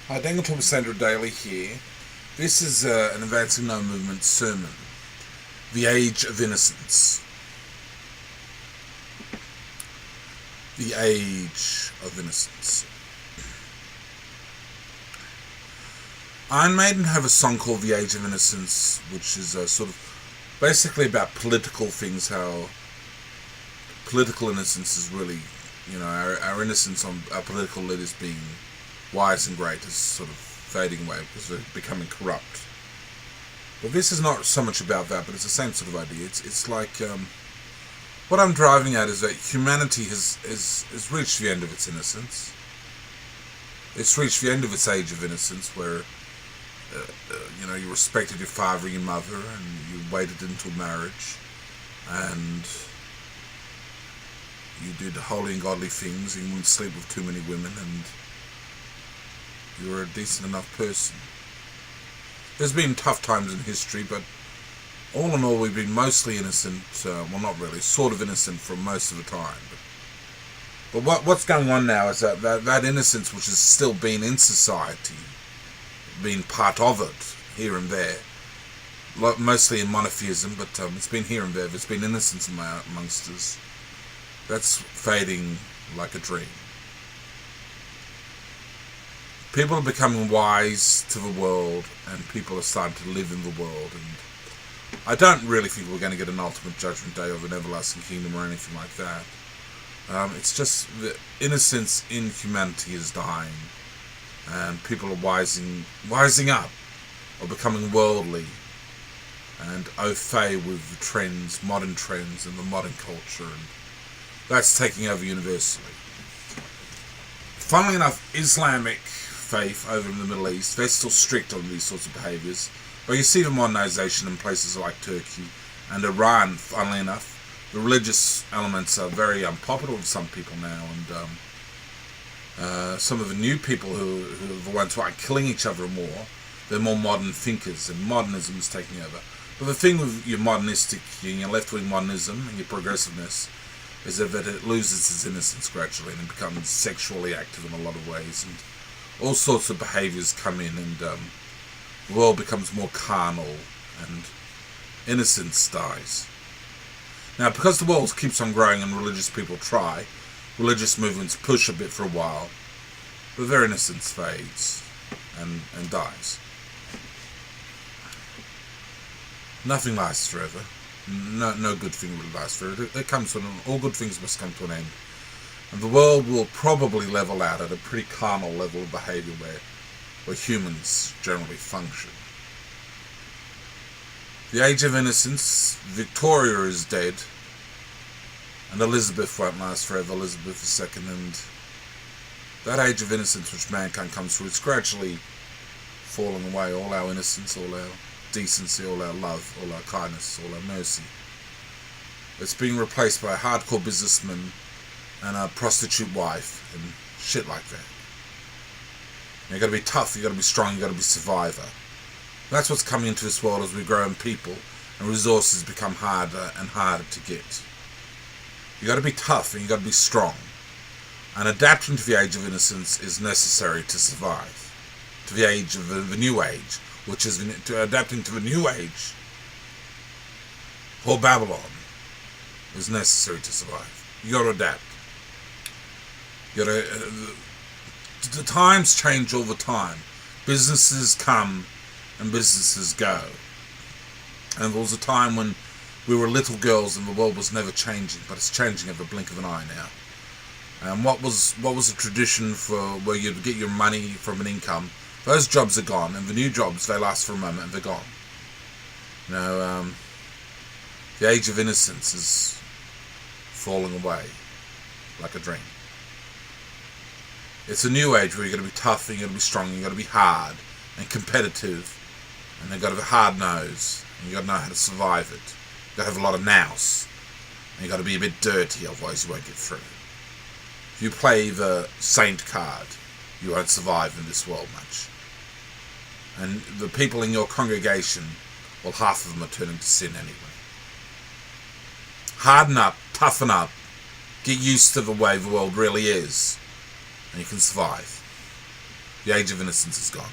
Hi, Daniel Thomas Sandra Daly here. This is an Advancing No Movement sermon, The Age of Innocence. The Age of Innocence. Iron Maiden have a song called The Age of Innocence, which is sort of basically about political things, how political innocence is really, our innocence on our political leaders being wise and great is sort of fading away because they're becoming corrupt. But this is not so much about that, but it's the same sort of idea. It's like what I'm driving at is that humanity has reached the end of its innocence. It's reached the end of its age of innocence, where you respected your father and your mother, and you waited until marriage, and you did holy and godly things, and you wouldn't sleep with too many women, and you were a decent enough person. There's been tough times in history, but all in all, we've been mostly innocent. Well, not really, sort of innocent for most of the time. But what's going on now is that innocence, which has still been in society, been part of it here and there, mostly in monotheism, but it's been here and there. There's been innocence amongst us. That's fading like a dream. People are becoming wise to the world, and people are starting to live in the world, and I don't really think we're going to get an ultimate judgment day of an everlasting kingdom or anything like that. It's just the innocence in humanity is dying, and people are wising up, or becoming worldly, and au fait with the trends, modern trends, and the modern culture, and that's taking over universally. Funnily enough, Islamic faith over in the Middle East, they're still strict on these sorts of behaviours, but you see the modernisation in places like Turkey and Iran. Funnily enough, the religious elements are very unpopular with some people now, and some of the new people who are the ones who are killing each other more, they're more modern thinkers, and modernism is taking over. But the thing with your modernistic, your left-wing modernism and your progressiveness is that it loses its innocence gradually, and it becomes sexually active in a lot of ways, and all sorts of behaviours come in, and the world becomes more carnal, and innocence dies. Now, because the world keeps on growing and religious people try, religious movements push a bit for a while, but their innocence fades and dies. Nothing lasts forever. No good thing will last forever. It comes to an end. All good things must come to an end. And the world will probably level out at a pretty carnal level of behaviour where humans generally function. The age of innocence, Victoria is dead, and Elizabeth won't last forever, Elizabeth II, and that age of innocence which mankind comes through is gradually falling away. All our innocence, all our decency, all our love, all our kindness, all our mercy. It's being replaced by a hardcore businessman and a prostitute wife and shit like that. You gotta be tough, you gotta be strong, you gotta be survivor. That's what's coming into this world as we grow in people and resources become harder and harder to get. You gotta be tough and you gotta be strong. And adapting to the age of innocence is necessary to survive. To the age of the new age, which is adapting to the new age, or Babylon, is necessary to survive. You gotta adapt. The times change all the time. Businesses come and businesses go. And there was a time when we were little girls and the world was never changing, but it's changing at the blink of an eye now. And what was a tradition for where you'd get your money from an income? Those jobs are gone, and the new jobs, they last for a moment and they're gone. The age of innocence is falling away like a dream. It's a new age where you've got to be tough, and you've got to be strong, and you've got to be hard and competitive, and you've got to have a hard nose, and you've got to know how to survive it. You've got to have a lot of nous, and you've got to be a bit dirty, otherwise you won't get through. If you play the saint card, you won't survive in this world much. And the people in your congregation, well, half of them are turning to sin anyway. Harden up, toughen up, get used to the way the world really is, and you can survive. The age of innocence is gone.